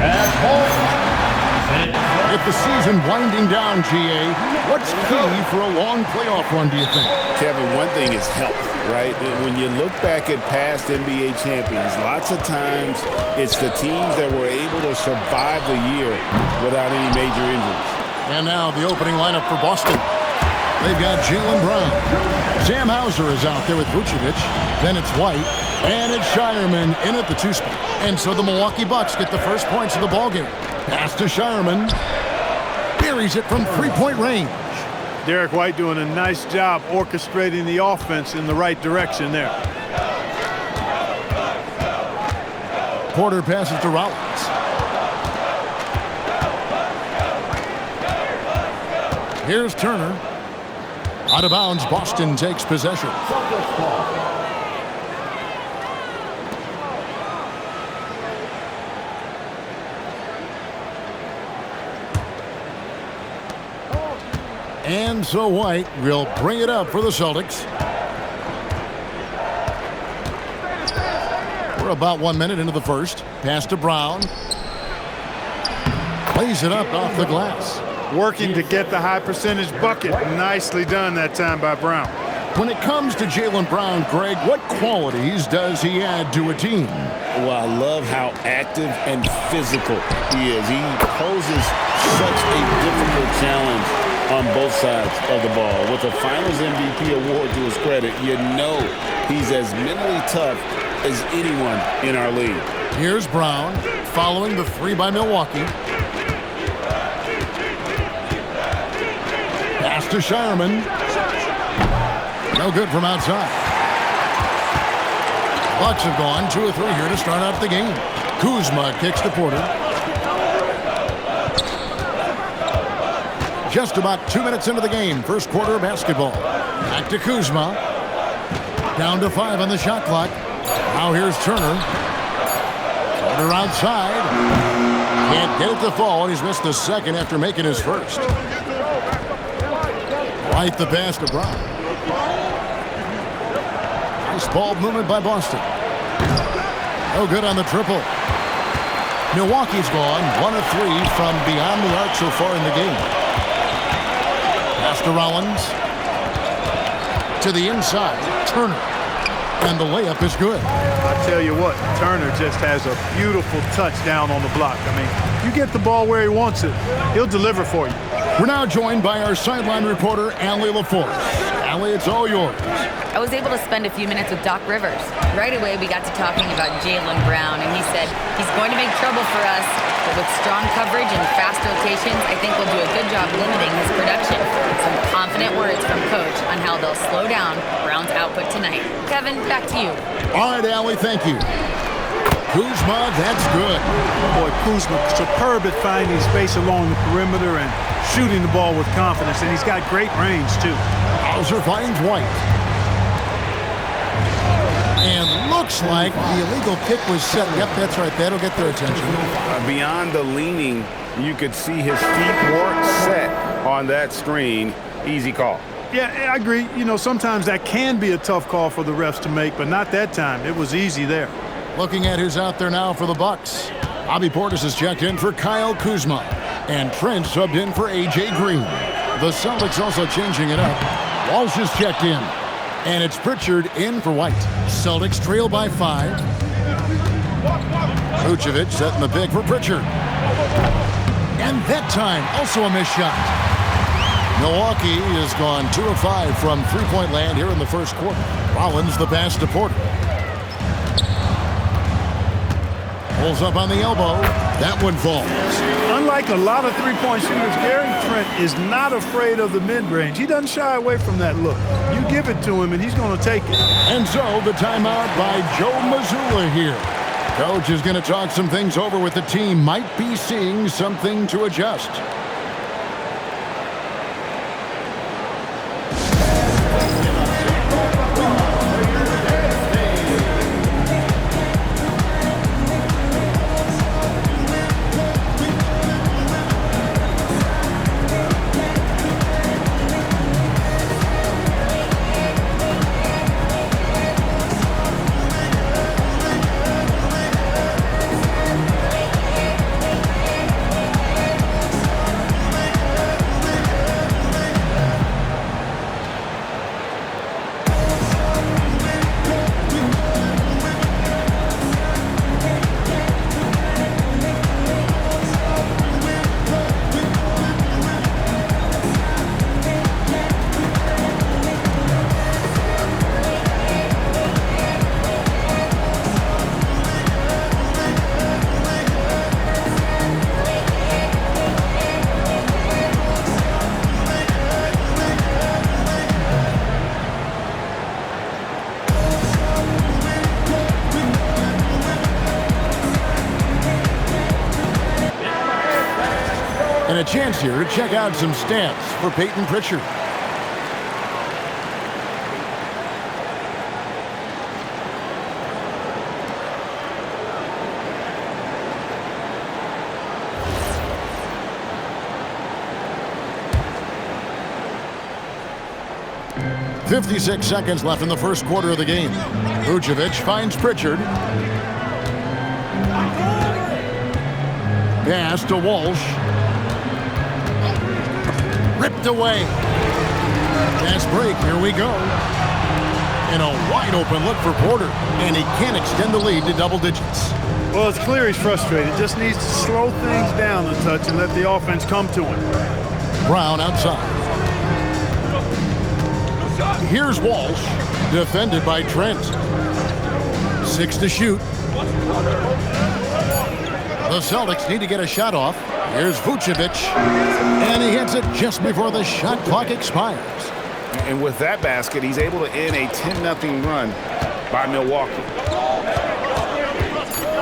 At home. With the season winding down, GA, what's key for a long playoff run, do you think? Kevin, one thing is health, right? When you look back at past NBA champions, lots of times it's the teams that were able to survive the year without any major injuries. And now the opening lineup for Boston. They've got Jaylen Brown. Sam Hauser is out there with Vucevic. Then it's White. And it's Shireman in at the 2 spot. And so the Milwaukee Bucks get the first points of the ballgame. Pass to Shireman. Buries it from 3-point range. Derek White doing a nice job orchestrating the offense in the right direction there. Porter passes to Rollins. Here's Turner. Out of bounds, Boston takes possession. And so White will bring it up for the Celtics. We're about 1 minute into the first. Pass to Brown. Plays it up off the glass. Working to get the high percentage bucket. Nicely done that time by Brown. When it comes to Jaylen Brown, Greg, what qualities does he add to a team? Well, I love how active and physical he is. He poses such a difficult challenge on both sides of the ball. With a Finals MVP award to his credit, you know he's as mentally tough as anyone in our league. Here's Brown following the 3 by Milwaukee. Pass to Shireman. No good from outside. Bucks have gone 2 of 3 here to start out the game. Kuzma kicks to Porter. Just about 2 minutes into the game. First quarter of basketball. Back to Kuzma. Down to 5 on the shot clock. Now here's Turner. Turner outside. Can't get it to fall, and he's missed the second after making his first. Right the pass to Brown. Nice ball movement by Boston. No good on the triple. Milwaukee's gone 1 of 3 from beyond the arc so far in the game. Pass to Rollins. To the inside. Turner. And the layup is good. I tell you what, Turner just has a beautiful touch down on the block. I mean, you get the ball where he wants it, he'll deliver for you. We're now joined by our sideline reporter, Allie LaForce. Allie, it's all yours. I was able to spend a few minutes with Doc Rivers. Right away, we got to talking about Jaylen Brown, and he said he's going to make trouble for us, but with strong coverage and fast rotations, I think we'll do a good job limiting his production. Some confident words from Coach on how they'll slow down Brown's output tonight. Kevin, back to you. All right, Allie, thank you. Kuzma, that's good. Boy, Kuzma, superb at finding space along the perimeter and shooting the ball with confidence, and he's got great range, too. Hauser finds White. And looks like the illegal kick was set. Yep, that's right. That'll get their attention. Beyond the leaning, you could see his feet weren't set on that screen. Easy call. Yeah, I agree. You know, sometimes that can be a tough call for the refs to make, but not that time. It was easy there. Looking at who's out there now for the Bucks. Bobby Portis has checked in for Kyle Kuzma. And Trent subbed in for A.J. Green. The Celtics also changing it up. Walsh is checked in. And it's Pritchard in for White. Celtics trail by 5. Vucevic setting the pick for Pritchard. And that time, also a missed shot. Milwaukee has gone 2 of 5 from three-point land here in the first quarter. Rollins the pass to Porter. Pulls up on the elbow. That one falls. Unlike a lot of three-point shooters, Gary Trent is not afraid of the mid-range. He doesn't shy away from that look. You give it to him, and he's going to take it. And so the timeout by Joe Mazzulla here. Coach is going to talk some things over with the team. Might be seeing something to adjust. And a chance here to check out some stats for Peyton Pritchard. .56 seconds left in the first quarter of the game. Vucevic finds Pritchard. Pass to Walsh. Ripped away. Fast break. Here we go. And a wide open look for Porter. And he can't extend the lead to double digits. Well, it's clear he's frustrated. Just needs to slow things down a touch and let the offense come to him. Brown outside. Here's Walsh, defended by Trent. 6 to shoot. The Celtics need to get a shot off. Here's Vucevic, and he hits it just before the shot clock expires. And with that basket, he's able to end a 10-0 run by Milwaukee.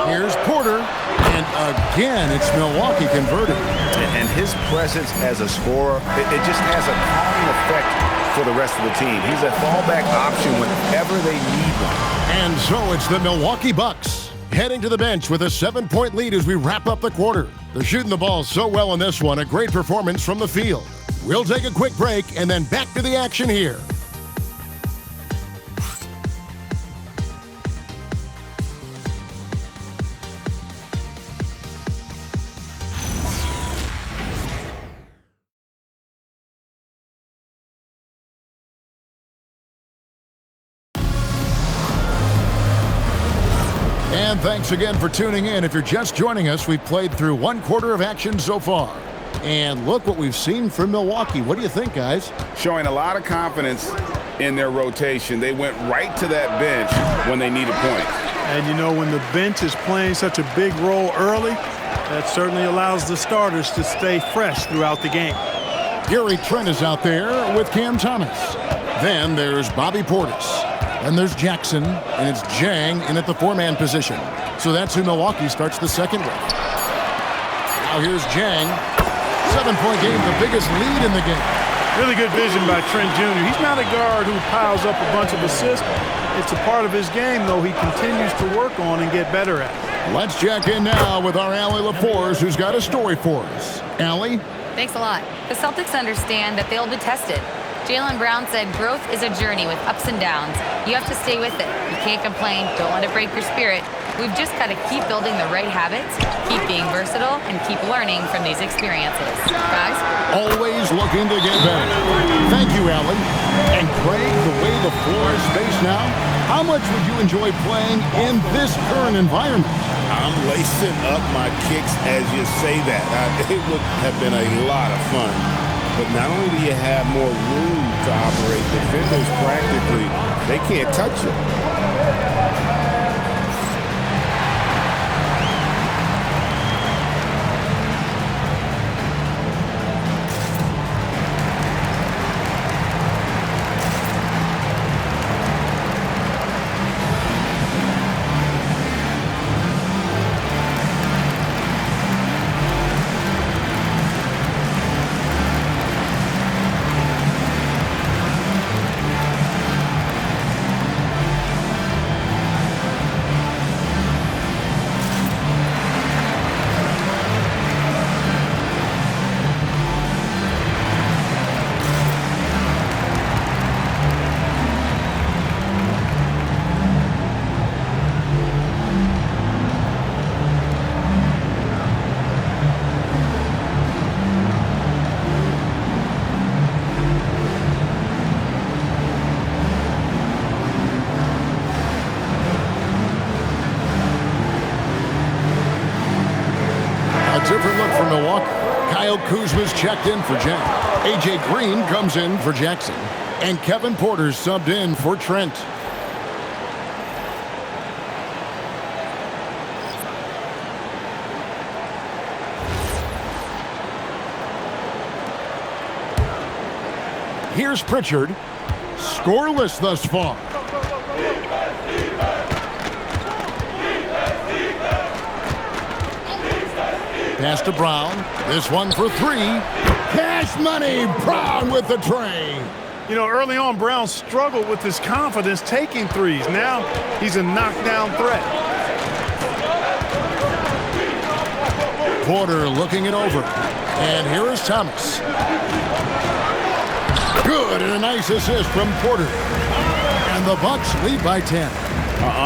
Here's Porter, and again, it's Milwaukee converting. And his presence as a scorer, it just has a calming effect for the rest of the team. He's a fallback option whenever they need one. And so it's the Milwaukee Bucks heading to the bench with a 7-point lead as we wrap up the quarter. They're shooting the ball so well in this one, a great performance from the field. We'll take a quick break and then back to the action here. And thanks again for tuning in. If you're just joining us, we've played through one quarter of action so far. And look what we've seen from Milwaukee. What do you think, guys? Showing a lot of confidence in their rotation. They went right to that bench when they needed points. And you know, when the bench is playing such a big role early, that certainly allows the starters to stay fresh throughout the game. Gary Trent is out there with Cam Thomas. Then there's Bobby Portis. And there's Jackson, and it's Jang in at the 4-man position. So that's who Milwaukee starts the second with. Now here's Jang. 7-point game, the biggest lead in the game. Really good vision by Trent Jr. He's not a guard who piles up a bunch of assists. It's a part of his game, though, he continues to work on and get better at. Let's check in now with our Allie LaForce, who's got a story for us. Allie? Thanks a lot. The Celtics understand that they'll be tested. Jaylen Brown said growth is a journey with ups and downs. You have to stay with it. You can't complain. Don't let it break your spirit. We've just got to keep building the right habits, keep being versatile, and keep learning from these experiences. Guys? Always looking to get better. Thank you, Allie. And Craig, the way the floor is spaced now, how much would you enjoy playing in this current environment? I'm lacing up my kicks as you say that. It would have been a lot of fun. But not only do you have more room to operate, defenders practically, they can't touch it. Different look for Milwaukee. Kyle Kuzma's checked in for Jack. A.J. Green comes in for Jackson. And Kevin Porter's subbed in for Trent. Here's Pritchard. Scoreless thus far. Pass to Brown. This one for three. Cash money. Brown with the tray. You know, early on, Brown struggled with his confidence taking threes. Now he's a knockdown threat. Porter looking it over. And here is Thomas. Good, and a nice assist from Porter. And the Bucks lead by 10.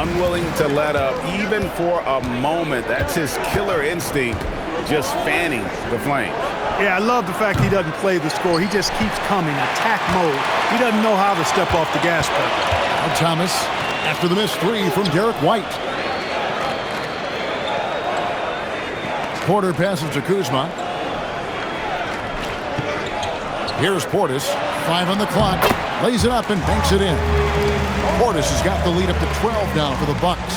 Unwilling to let up even for a moment. That's his killer instinct, just fanning the flame. Yeah, I love the fact he doesn't play the score. He just keeps coming, attack mode. He doesn't know how to step off the gas pedal. Now Thomas after the missed three from Derek White. Porter passes to Kuzma. Here's Portis. 5 on the clock. Lays it up and banks it in. Portis has got the lead up to 12 now for the Bucks.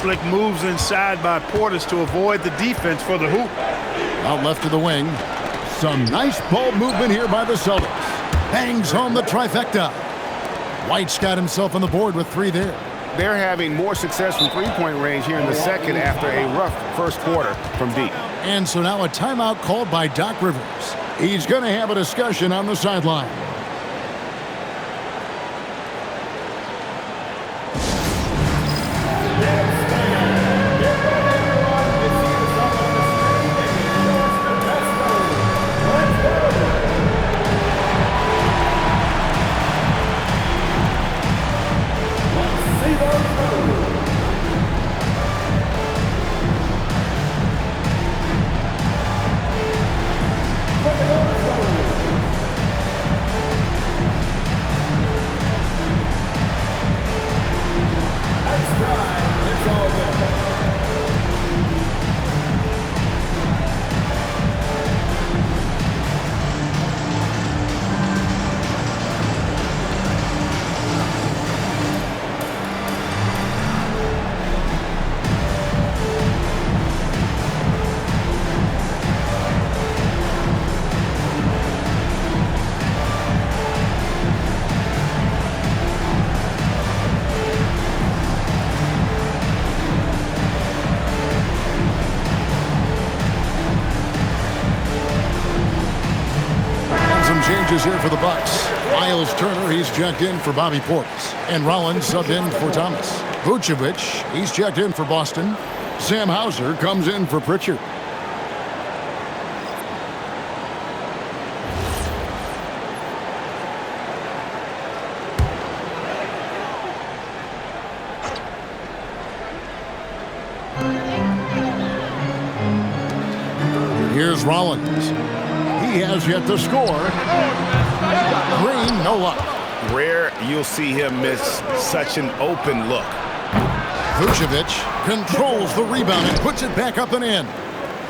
Slick moves inside by Portis to avoid the defense for the hoop. Out left to the wing. Some nice ball movement here by the Celtics. Bangs home the trifecta. White's got himself on the board with 3 there. They're having more success from three-point range here in the second after a rough first quarter from deep. And so now a timeout called by Doc Rivers. He's going to have a discussion on the sideline. Changes here for the Bucks. Miles Turner, he's checked in for Bobby Portis. And Rollins subbed in for Thomas. Vucevic, he's checked in for Boston. Sam Hauser comes in for Pritchard. Here's Rollins. He has yet to score. Green, no luck. Rare you'll see him miss such an open look. Vucevic controls the rebound and puts it back up and in.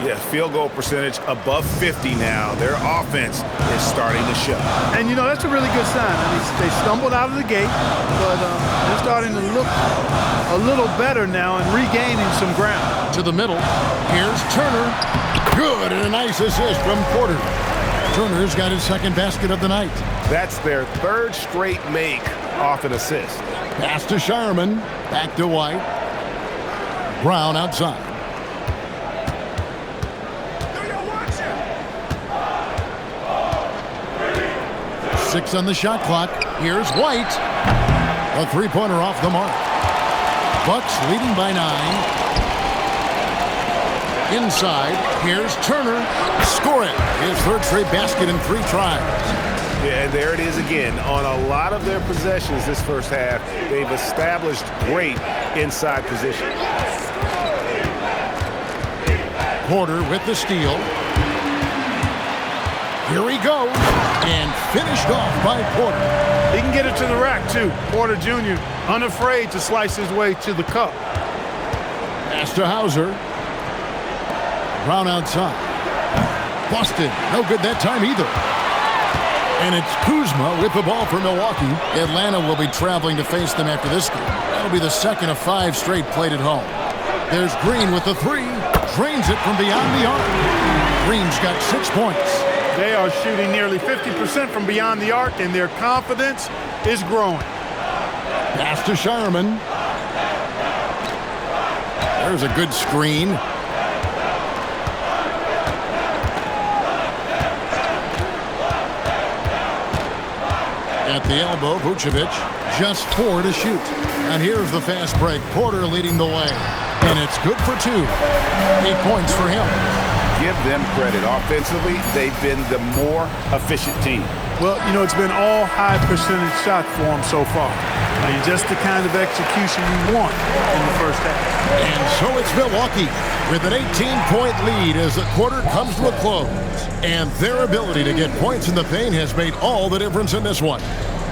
Yeah, field goal percentage above 50 now. Their offense is starting to show. And, you know, that's a really good sign. I mean, they stumbled out of the gate, but they're starting to look a little better now and regaining some ground. To the middle. Here's Turner. Good, and a nice assist from Porter. Turner's got his second basket of the night. That's their third straight make off an assist. Pass to Shireman. Back to White. Brown outside. Six on the shot clock. Here's White. A three-pointer off the mark. Bucks leading by 9. Inside, here's Turner. Score it. His third straight basket in 3 tries. Yeah, and there it is again. On a lot of their possessions this first half, they've established great inside position. Porter with the steal. Here he goes. And finished off by Porter. He can get it to the rack, too. Porter Jr. unafraid to slice his way to the cup. Pass to Hauser. Brown outside. Boston, no good that time either. And it's Kuzma with the ball for Milwaukee. Atlanta will be traveling to face them after this game. That'll be the second of 5 straight played at home. There's Green with the 3. Drains it from beyond the arc. Green's got 6 points. They are shooting nearly 50% from beyond the arc, and their confidence is growing. Pass to Shireman. There's a good screen. At the elbow, Vucevic, just 4 to shoot. And here's the fast break. Porter leading the way. And it's good for 2. 8 points for him. Give them credit. Offensively, they've been the more efficient team. Well, you know, it's been all high percentage shots for them so far. I mean, just the kind of execution you want in the first half. And so it's Milwaukee with an 18-point lead as the quarter comes to a close. And their ability to get points in the paint has made all the difference in this one.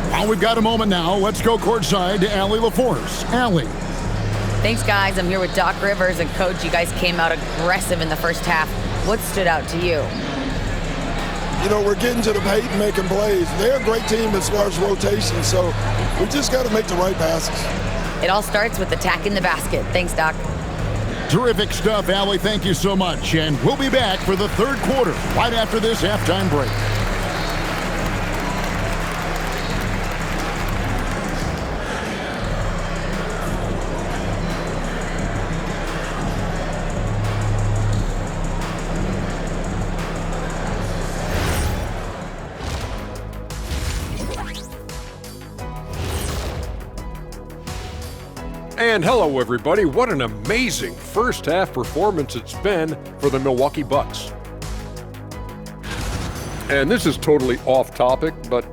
Well, we've got a moment now. Let's go courtside to Allie LaForce. Allie. Thanks, guys. I'm here with Doc Rivers. And, Coach, you guys came out aggressive in the first half. What stood out to you? You know, we're getting to the paint and making plays. They're a great team as far as rotation, so we just got to make the right passes. It all starts with attacking the basket. Thanks, Doc. Terrific stuff, Allie. Thank you so much. And we'll be back for the third quarter right after this halftime break. And hello, everybody. What an amazing first half performance it's been for the Milwaukee Bucks. And this is totally off topic, but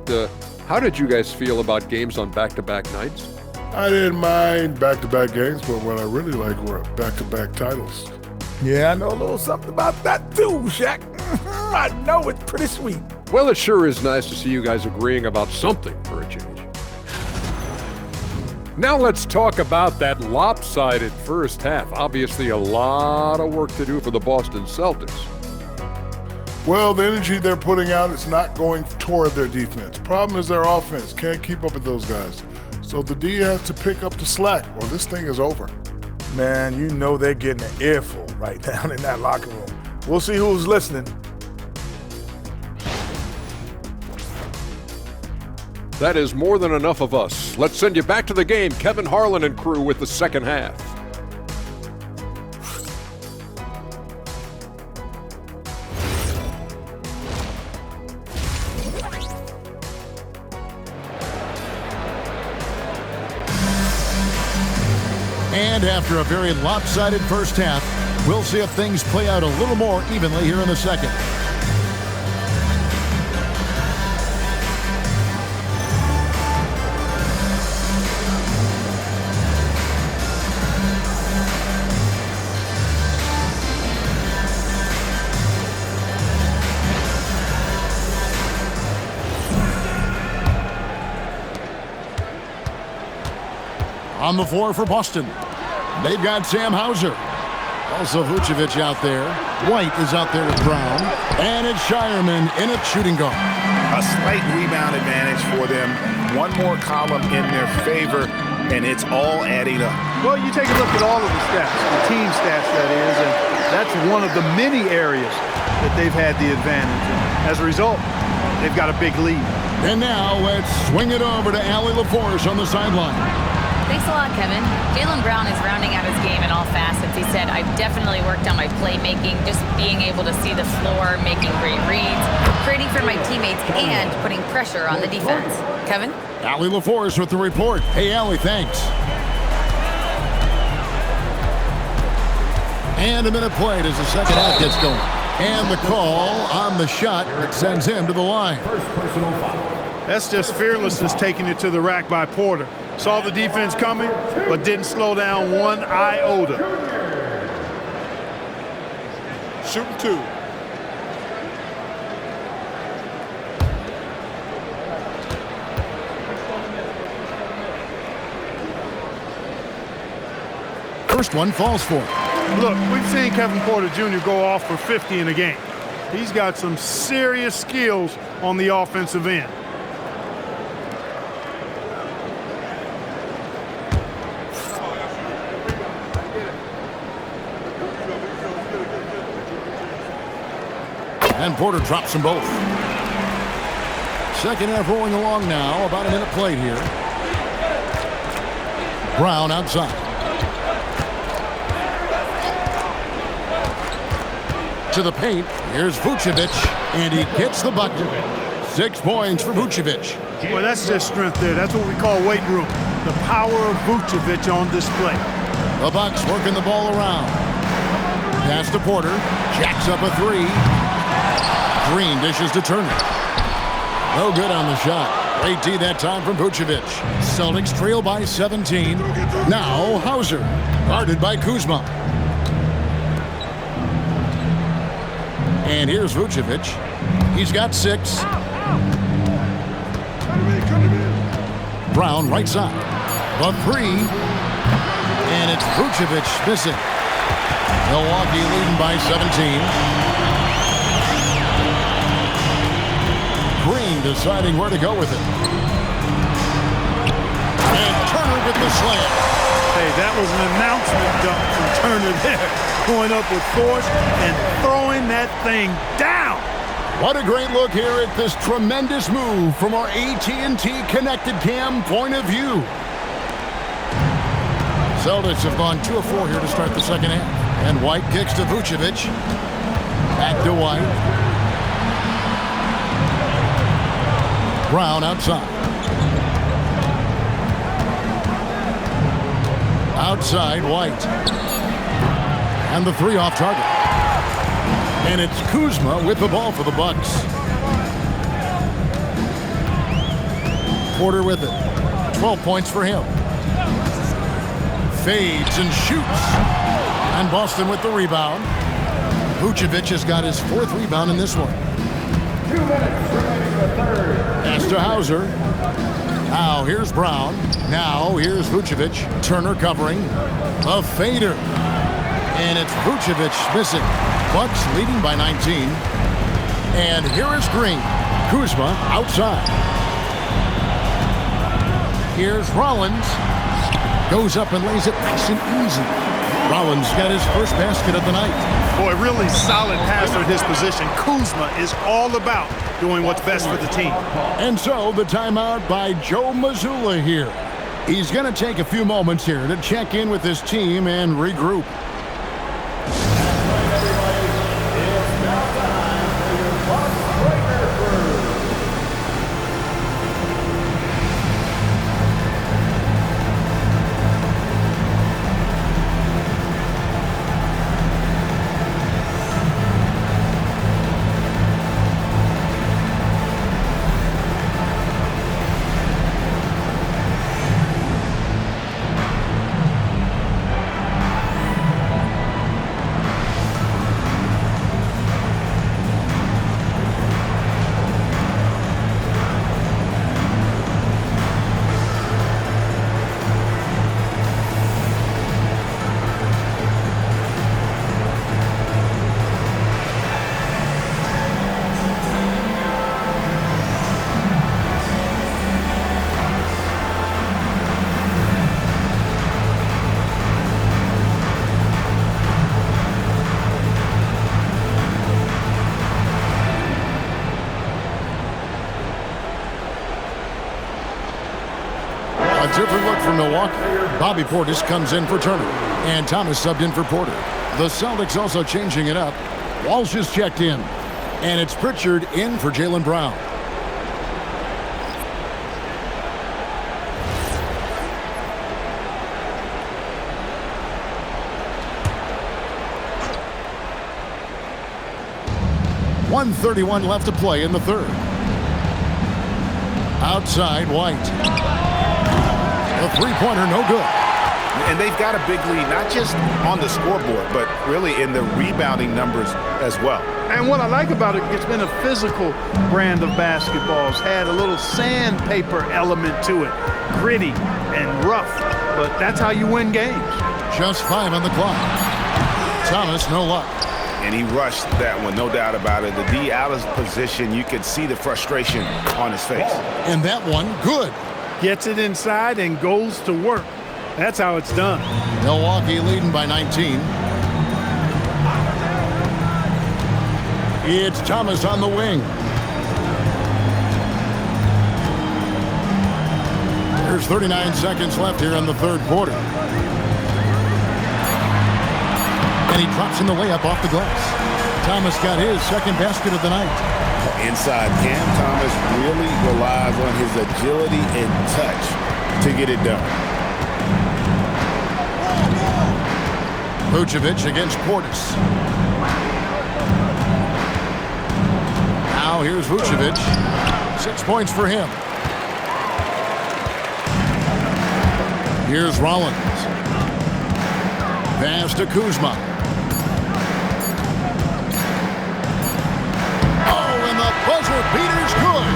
how did you guys feel about games on back-to-back nights? I didn't mind back-to-back games, but what I really like were back-to-back titles. Yeah, I know a little something about that too, Shaq. I know it's pretty sweet. Well, it sure is nice to see you guys agreeing about something for a change. Now let's talk about that lopsided first half. Obviously, a lot of work to do for the Boston Celtics. Well, the energy they're putting out is not going toward their defense. Problem is their offense can't keep up with those guys. So the D has to pick up the slack or this thing is over. Man, you know they're getting an earful right down in that locker room. We'll see who's listening. That is more than enough of us. Let's send you back to the game. Kevin Harlan and crew with the second half. And after a very lopsided first half, we'll see if things play out a little more evenly here in the second. On the floor for Boston, they've got Sam Hauser. Also Vucevic out there. White is out there with Brown. And it's Shireman in at shooting guard. A slight rebound advantage for them. One more column in their favor, and it's all adding up. Well, you take a look at all of the stats, the team stats that is, and that's one of the many areas that they've had the advantage. And as a result, they've got a big lead. And now let's swing it over to Allie LaForce on the sideline. Thanks a lot, Kevin. Jaylen Brown is rounding out his game in all facets. He said, I've definitely worked on my playmaking, just being able to see the floor, making great reads, creating for my teammates, and putting pressure on the defense. Kevin? Allie LaForce with the report. Hey, Allie, thanks. And a minute played as the second half gets going. And the call on the shot that sends him to the line. That's just fearlessness taking it to the rack by Porter. Saw the defense coming, but didn't slow down one iota. Shooting 2. First one falls for him. Look, we've seen Kevin Porter Jr. go off for 50 in a game. He's got some serious skills on the offensive end. And Porter drops them both. Second half rolling along now. About a minute played here. Brown outside. To the paint. Here's Vucevic. And he gets the bucket. 6 points for Vucevic. Well, that's just strength there. That's what we call weight room. The power of Vucevic on display. The Bucks working the ball around. Pass to Porter. Jacks up a 3. Green dishes to Turner. No good on the shot. Great D that time from Vucevic. Celtics trail by 17. Now Hauser, guarded by Kuzma. And here's Vucevic. He's got 6. Brown right side. The 3. And it's Vucevic missing. Milwaukee leading by 17. Green deciding where to go with it. And Turner with the slam. Hey, that was an announcement dunk from Turner there. Going up with force and throwing that thing down. What a great look here at this tremendous move from our AT&T Connected Cam point of view. Celtics have gone 2 of 4 here to start the second half. And White kicks to Vucevic. Back to White. Brown outside. Outside, White. And the 3 off target. And it's Kuzma with the ball for the Bucks. Porter with it. 12 points for him. Fades and shoots. And Boston with the rebound. Vucevic has got his 4th rebound in this one. 2 minutes remaining in the third. Pass to Hauser. Now here's Brown. Now here's Vucevic. Turner covering. A fader. And it's Vucevic missing. Bucks leading by 19. And here is Green. Kuzma outside. Here's Rollins. Goes up and lays it nice and easy. Rollins got his first basket of the night. Boy, really solid passer at his position. Kuzma is all about doing what's best for the team. And so the timeout by Joe Mazzulla here. He's going to take a few moments here to check in with his team and regroup. Different look from Milwaukee. Bobby Portis comes in for Turner. And Thomas subbed in for Porter. The Celtics also changing it up. Walsh is checked in. And it's Pritchard in for Jaylen Brown. .131 left to play in the third. Outside, White. A three-pointer, no good. And they've got a big lead, not just on the scoreboard, but really in the rebounding numbers as well. And what I like about it, it's been a physical brand of basketball. It's had a little sandpaper element to it. Gritty and rough, but that's how you win games. Just 5 on the clock. Thomas, no luck. And he rushed that one, no doubt about it. The D out of position, you could see the frustration on his face. And that one, good. Gets it inside and goes to work. That's how it's done. Milwaukee leading by 19. It's Thomas on the wing. There's 39 seconds left here in the third quarter. And he drops in the layup off the glass. Thomas got his second basket of the night. Inside, Cam Thomas really relies on his agility and touch to get it done. Vucevic against Portis. Now here's Vucevic. 6 points for him. Here's Rollins. Pass to Kuzma. Oh, and the buzzer beater's good.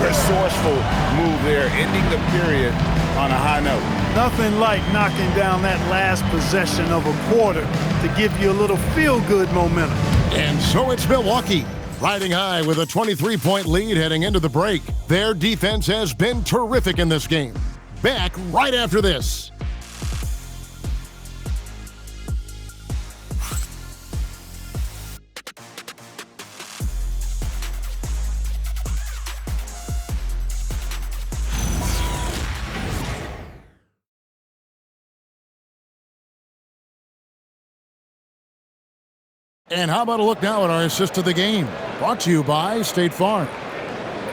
Resourceful move there, ending the period on a high note. Nothing like knocking down that last possession of a quarter to give you a little feel-good momentum. And so it's Milwaukee, riding high with a 23-point lead heading into the break. Their defense has been terrific in this game. Back right after this. And how about a look now at our assist to the game? Brought to you by State Farm.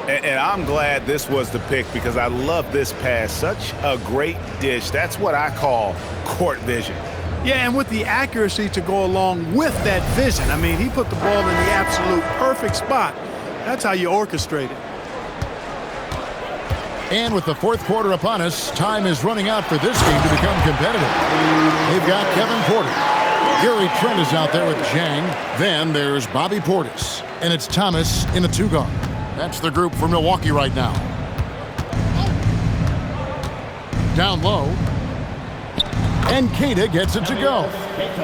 And I'm glad this was the pick because I love this pass. Such a great dish. That's what I call court vision. Yeah, and with the accuracy to go along with that vision. I mean, he put the ball in the absolute perfect spot. That's how you orchestrate it. And with the fourth quarter upon us, time is running out for this game to become competitive. They've got Kevin Porter. Gary Trent is out there with Jang. Then there's Bobby Portis. And it's Thomas in a two-guard. That's the group for Milwaukee right now. Down low. And Keita gets it to go.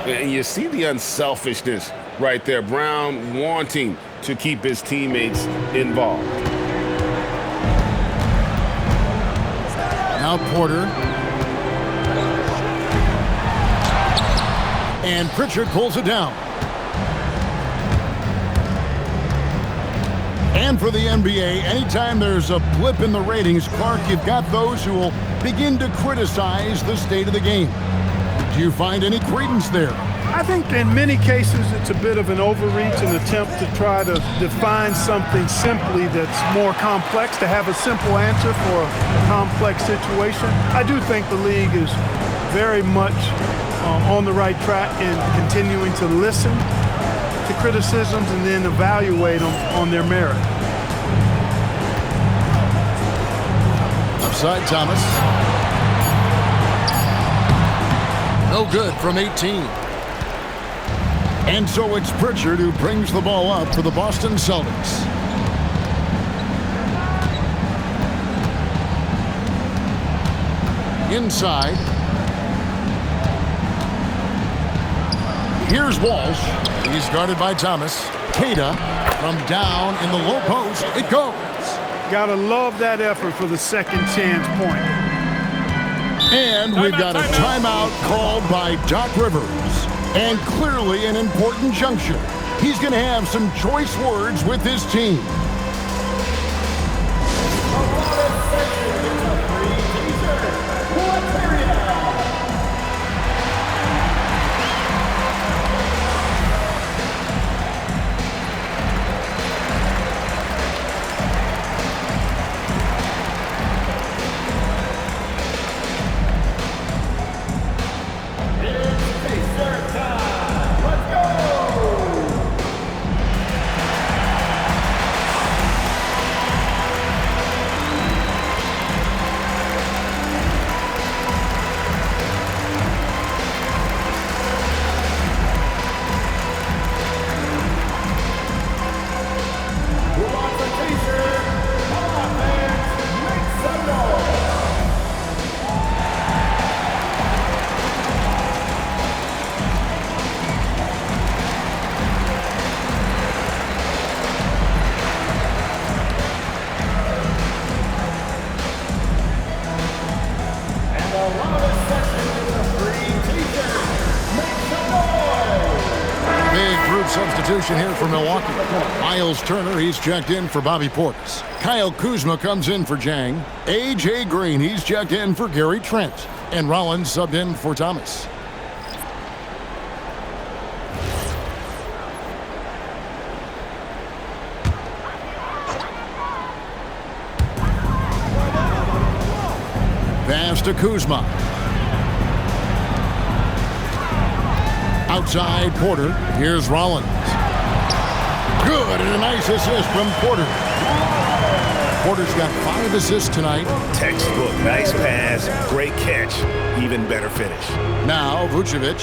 And you see the unselfishness right there. Brown wanting to keep his teammates involved. Now Porter. And Pritchard pulls it down. And for the NBA, anytime there's a blip in the ratings, Clark, you've got those who will begin to criticize the state of the game. Do you find any credence there? I think in many cases it's a bit of an overreach, an attempt to try to define something simply that's more complex, to have a simple answer for a complex situation. I do think the league is very much on the right track in continuing to listen to criticisms and then evaluate them on their merit. Upside Thomas. No good from 18. And so it's Pritchard who brings the ball up for the Boston Celtics. Inside. Here's Walsh. He's guarded by Thomas. Keita from down in the low post. It goes. Gotta love that effort for the second chance point. And we've got a timeout called by Doc Rivers. And clearly an important juncture. He's going to have some choice words with his team. Substitution here for Milwaukee. Miles Turner, he's checked in for Bobby Portis. Kyle Kuzma comes in for Jang. A.J. Green, he's checked in for Gary Trent. And Rollins subbed in for Thomas. pass to Kuzma. Outside Porter. Here's Rollins. Good, and a nice assist from Porter. Porter's got 5 assists tonight. Textbook, nice pass, great catch, even better finish. Now Vucevic.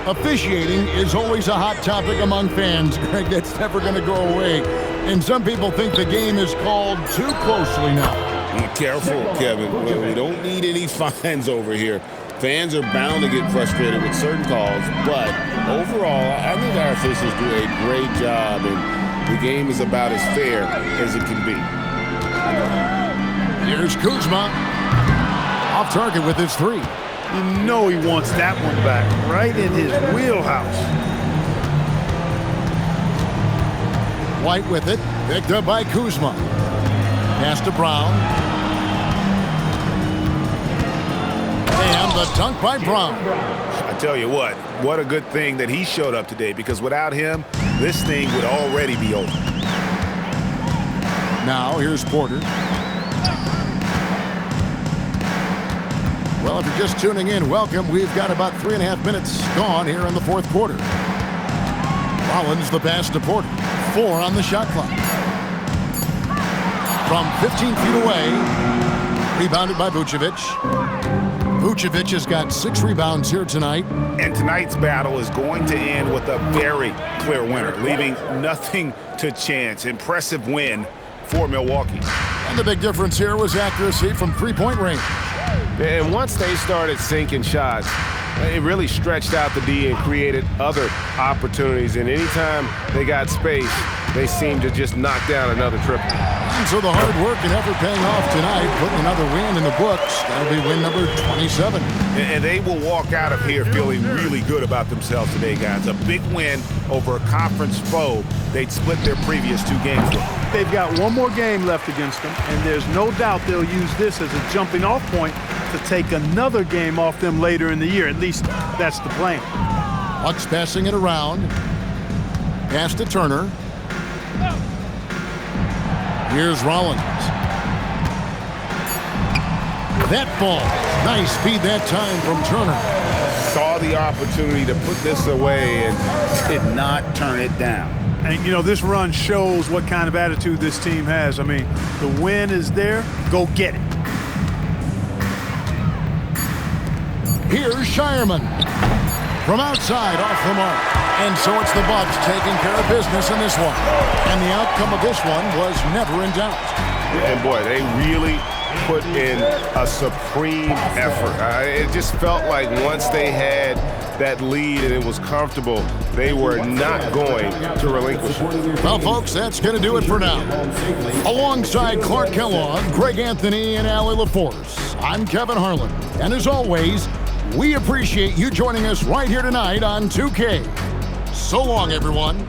Officiating is always a hot topic among fans, Greg. That's never going to go away. And some people think the game is called too closely now. Be careful, Kevin. We don't need any fines over here. Fans are bound to get frustrated with certain calls, but overall, I think our officials do a great job, and the game is about as fair as it can be. Here's Kuzma. Off target with his 3. You know he wants that one back, right in his wheelhouse. White with it, picked up by Kuzma. Pass to Brown. And the dunk by Brown. I tell you what a good thing that he showed up today, because without him, this thing would already be over. Now here's Porter. Well, if you're just tuning in, welcome. We've got about 3.5 minutes gone here in the fourth quarter. Rollins the pass to Porter. 4 on the shot clock. From 15 feet away, rebounded by Vucevic. Vucevic has got 6 rebounds here tonight. And tonight's battle is going to end with a very clear winner, leaving nothing to chance. Impressive win for Milwaukee. And the big difference here was accuracy from 3-point range. And once they started sinking shots, it really stretched out the D and created other opportunities. And anytime they got space, they seemed to just knock down another triple. And so the hard work and effort paying off tonight, putting another win in the books. That'll be win number 27. And they will walk out of here feeling really good about themselves today, guys. A big win over a conference foe they'd split their previous 2 games with. They've got one more game left against them, and there's no doubt they'll use this as a jumping off point to take another game off them later in the year. At least that's the plan. Bucks passing it around. Pass to Turner. Here's Rollins. That ball. Nice feed that time from Turner. Saw the opportunity to put this away and did not turn it down. And, you know, this run shows what kind of attitude this team has. I mean, the win is there. Go get it. Here's Shireman. From outside, off the mark. And so it's the Bucks taking care of business in this one. And the outcome of this one was never in doubt. And boy, they really put in a supreme effort. It just felt like once they had that lead and it was comfortable, they were not going to relinquish it. Well, folks, that's going to do it for now. Alongside Clark Kellogg, Greg Anthony, and Allie LaForce, I'm Kevin Harlan. And as always, we appreciate you joining us right here tonight on 2K. So long, everyone.